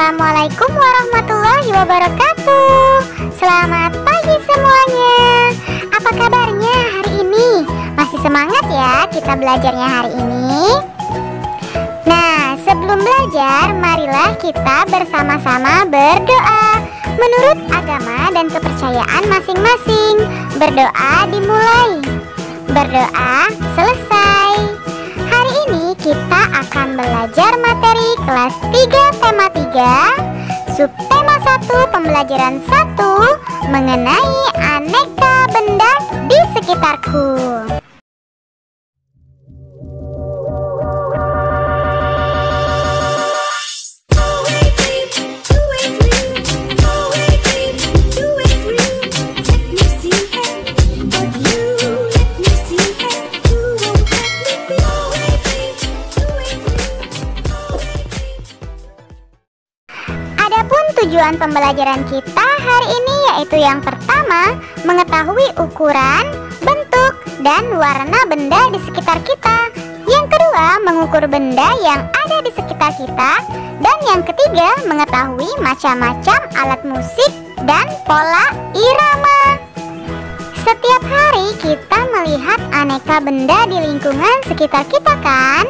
Assalamualaikum warahmatullahi wabarakatuh. Selamat pagi semuanya. Apa kabarnya hari ini? Masih semangat ya kita belajarnya hari ini? Nah, sebelum belajar, marilah kita bersama-sama berdoa menurut agama dan kepercayaan masing-masing. Berdoa dimulai, berdoa selesai. Hari ini kita akan belajar materi kelas 3 tema 3 subtema 1 pembelajaran 1 mengenai aneka benda di sekitarku. Tujuan pembelajaran kita hari ini yaitu yang pertama, mengetahui ukuran, bentuk, dan warna benda di sekitar kita. Yang kedua, mengukur benda yang ada di sekitar kita. Dan yang ketiga, mengetahui macam-macam alat musik dan pola irama. Setiap hari kita melihat aneka benda di lingkungan sekitar kita kan?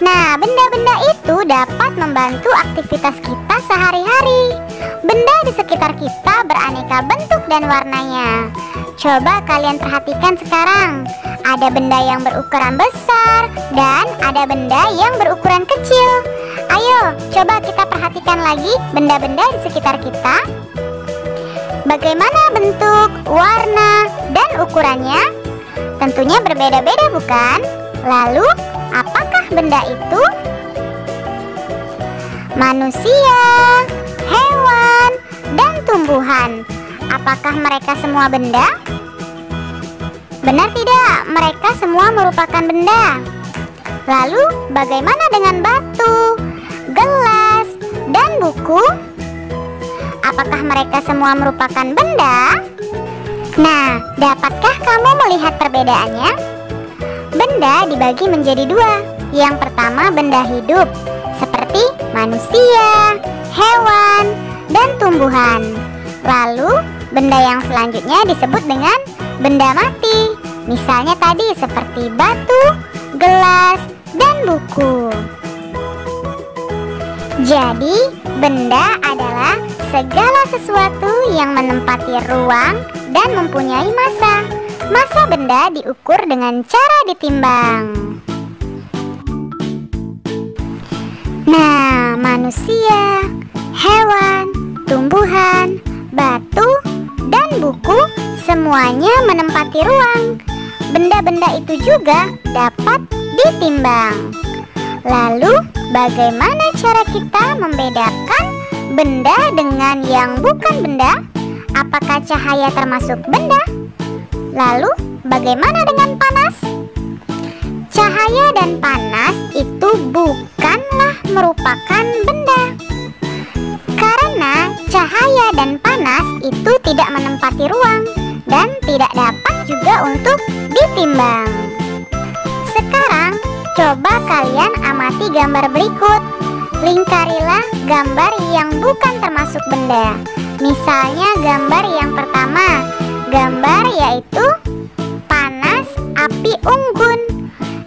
Nah, benda-benda itu dapat membantu aktivitas kita sehari-hari. Benda di sekitar kita beraneka bentuk dan warnanya. Coba kalian perhatikan sekarang. Ada benda yang berukuran besar dan ada benda yang berukuran kecil. Ayo, coba kita perhatikan lagi benda-benda di sekitar kita. Bagaimana bentuk, warna, dan ukurannya? Tentunya berbeda-beda bukan? Lalu, apakah benda itu? Manusia, hewan, dan tumbuhan. Apakah mereka semua benda? Benar tidak? Mereka semua merupakan benda. Lalu, bagaimana dengan batu, gelas, dan buku? Apakah mereka semua merupakan benda? Nah, dapatkah kamu melihat perbedaannya? Benda dibagi menjadi dua. Yang pertama benda hidup, seperti manusia, hewan, dan tumbuhan. Lalu benda yang selanjutnya disebut dengan benda mati. Misalnya tadi seperti batu, gelas, dan buku. Jadi benda adalah segala sesuatu yang menempati ruang dan mempunyai massa. Massa benda diukur dengan cara ditimbang. Nah, manusia, hewan, tumbuhan, batu, dan buku semuanya menempati ruang. Benda-benda itu juga dapat ditimbang. Lalu, bagaimana cara kita membedakan benda dengan yang bukan benda? Apakah cahaya termasuk benda? Lalu, bagaimana dengan panas? Cahaya dan panas itu bukanlah merupakan benda. Karena cahaya dan panas itu tidak menempati ruang dan tidak dapat juga untuk ditimbang. Sekarang, coba kalian amati gambar berikut. Lingkarilah gambar yang bukan termasuk benda. Misalnya gambar yang pertama, gambar yaitu panas api unggun.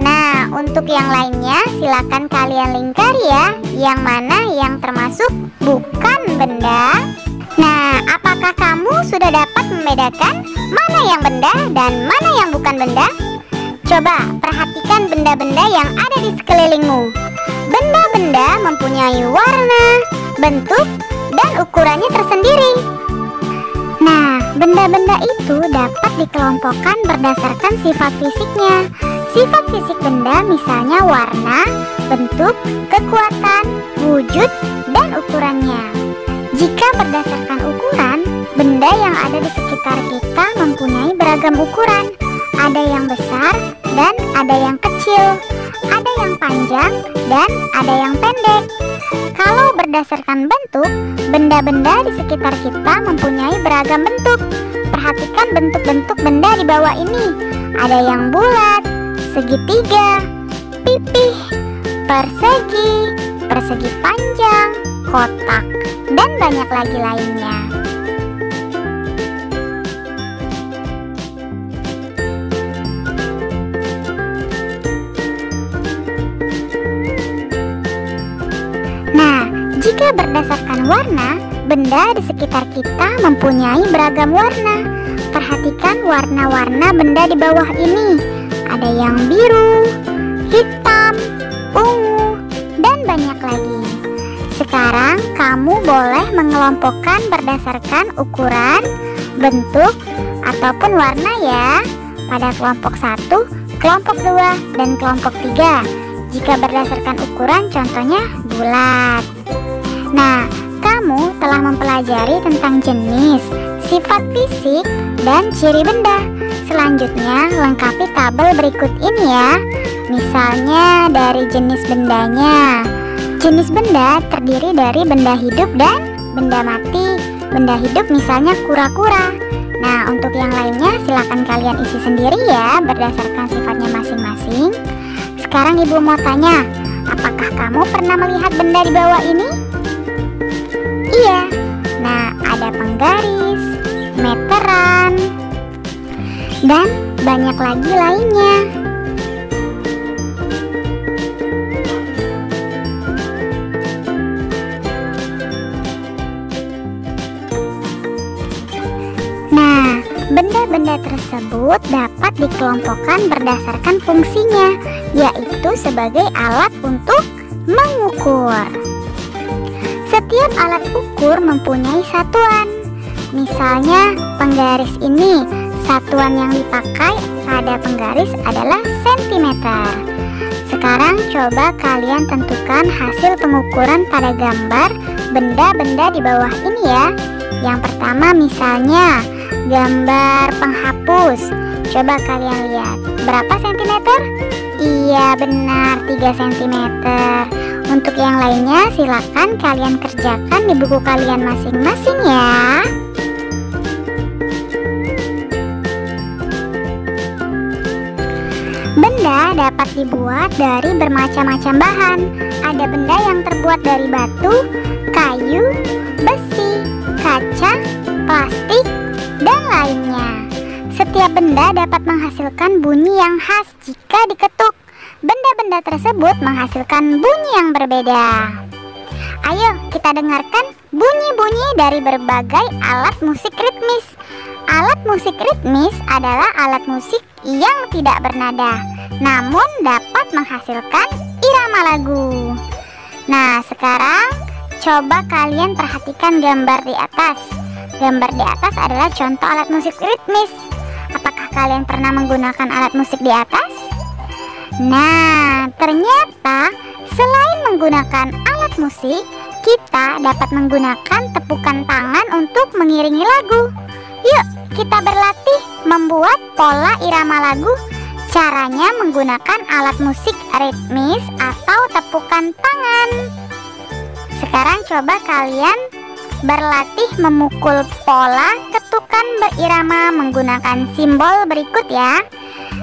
Nah, untuk yang lainnya silakan kalian lingkari ya, yang mana yang termasuk bukan benda. Nah, apakah kamu sudah dapat membedakan mana yang benda dan mana yang bukan benda? Coba perhatikan benda-benda yang ada di sekelilingmu. Benda-benda mempunyai warna, bentuk, dan ukurannya tersendiri. Nah, benda-benda itu dapat dikelompokkan berdasarkan sifat fisiknya. Sifat fisik benda misalnya warna, bentuk, kekuatan, wujud, dan ukurannya. Jika berdasarkan ukuran, benda yang ada di sekitar kita mempunyai beragam ukuran. Ada yang besar dan ada yang kecil. Ada yang panjang dan ada yang pendek. Kalau berdasarkan bentuk, benda-benda di sekitar kita mempunyai beragam bentuk. Perhatikan bentuk-bentuk benda di bawah ini. Ada yang bulat, segitiga, pipih, persegi, persegi panjang, kotak, dan banyak lagi lainnya. Nah, jika berdasarkan warna, benda di sekitar kita mempunyai beragam warna. Perhatikan warna-warna benda di bawah ini. Ada yang biru, hitam, ungu, dan banyak lagi. Sekarang kamu boleh mengelompokkan berdasarkan ukuran, bentuk, ataupun warna ya. Pada kelompok 1, kelompok 2, dan kelompok 3. Jika berdasarkan ukuran, contohnya bulat. Nah, kamu telah mempelajari tentang jenis, sifat fisik, dan ciri benda. Selanjutnya, lengkapi tabel berikut ini ya. Misalnya dari jenis bendanya. Jenis benda terdiri dari benda hidup dan benda mati. Benda hidup misalnya kura-kura. Nah, untuk yang lainnya silakan kalian isi sendiri ya berdasarkan sifatnya masing-masing. Sekarang ibu mau tanya, apakah kamu pernah melihat benda di bawah ini? Iya. Nah, ada penggaris, meteran, dan banyak lagi lainnya. Nah, benda-benda tersebut dapat dikelompokkan berdasarkan fungsinya, yaitu sebagai alat untuk mengukur. Setiap alat ukur mempunyai satuan. Misalnya, penggaris ini, satuan yang dipakai pada penggaris adalah sentimeter. Sekarang coba kalian tentukan hasil pengukuran pada gambar benda-benda di bawah ini ya. Yang pertama misalnya gambar penghapus. Coba kalian lihat, berapa sentimeter? Iya benar, 3 sentimeter. Untuk yang lainnya silakan kalian kerjakan di buku kalian masing-masing ya. Benda dapat dibuat dari bermacam-macam bahan. Ada benda yang terbuat dari batu, kayu, besi, kaca, plastik, dan lainnya. Setiap benda dapat menghasilkan bunyi yang khas jika diketuk. Benda-benda tersebut menghasilkan bunyi yang berbeda. Ayo kita dengarkan bunyi-bunyi dari berbagai alat musik ritmis. Alat musik ritmis adalah alat musik yang tidak bernada, namun dapat menghasilkan irama lagu. Nah, sekarang coba kalian perhatikan gambar di atas. Gambar di atas adalah contoh alat musik ritmis. Apakah kalian pernah menggunakan alat musik di atas? Nah, ternyata selain menggunakan alat musik, kita dapat menggunakan tepukan tangan untuk mengiringi lagu. Yuk, kita berlatih membuat pola irama lagu. Caranya menggunakan alat musik ritmis atau tepukan tangan. Sekarang coba kalian berlatih memukul pola ketukan berirama menggunakan simbol berikut ya.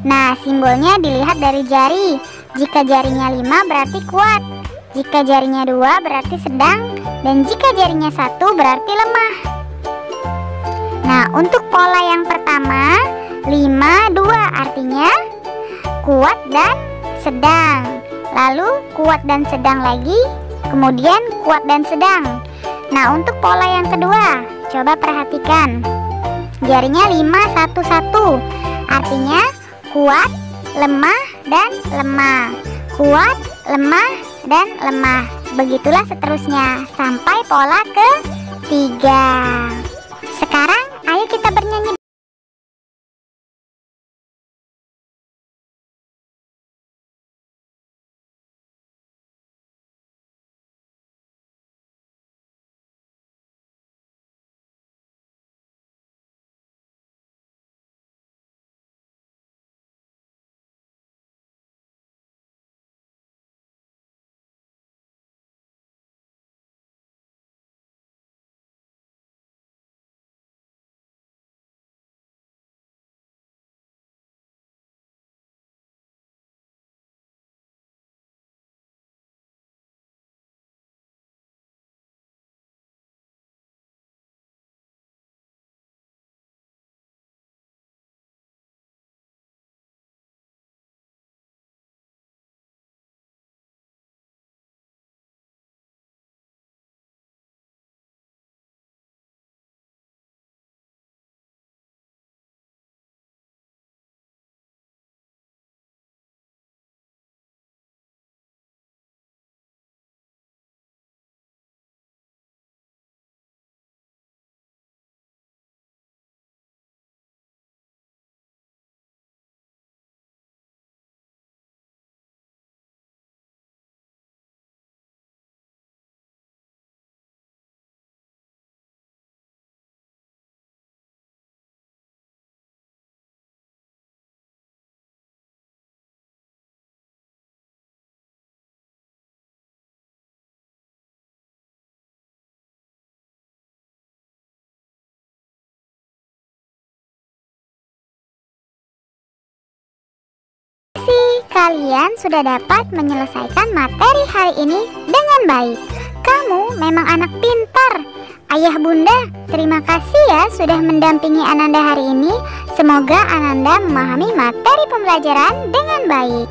Nah, simbolnya dilihat dari jari. Jika jarinya 5 berarti kuat, jika jarinya 2 berarti sedang, dan jika jarinya 1 berarti lemah. Nah, untuk pola yang pertama 5-2 artinya kuat dan sedang. Lalu kuat dan sedang lagi, kemudian kuat dan sedang. Nah, untuk pola yang kedua, coba perhatikan. Jarinya 5-1-1 artinya kuat, lemah, dan lemah. Kuat, lemah, dan lemah. Begitulah seterusnya sampai pola ketiga. Sekarang ayo kita bernyanyi. kalian sudah dapat menyelesaikan materi hari ini dengan baik. Kamu memang anak pintar. Ayah bunda, terima kasih ya sudah mendampingi Ananda hari ini. Semoga Ananda memahami materi pembelajaran dengan baik.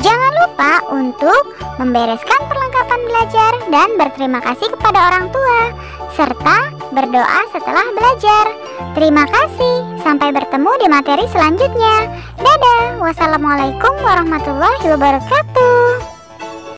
Jangan lupa untuk membereskan perlengkapan belajar dan berterima kasih kepada orang tua, serta berdoa setelah belajar. Terima kasih, sampai bertemu di materi selanjutnya. Dadah, wassalamualaikum warahmatullahi wabarakatuh.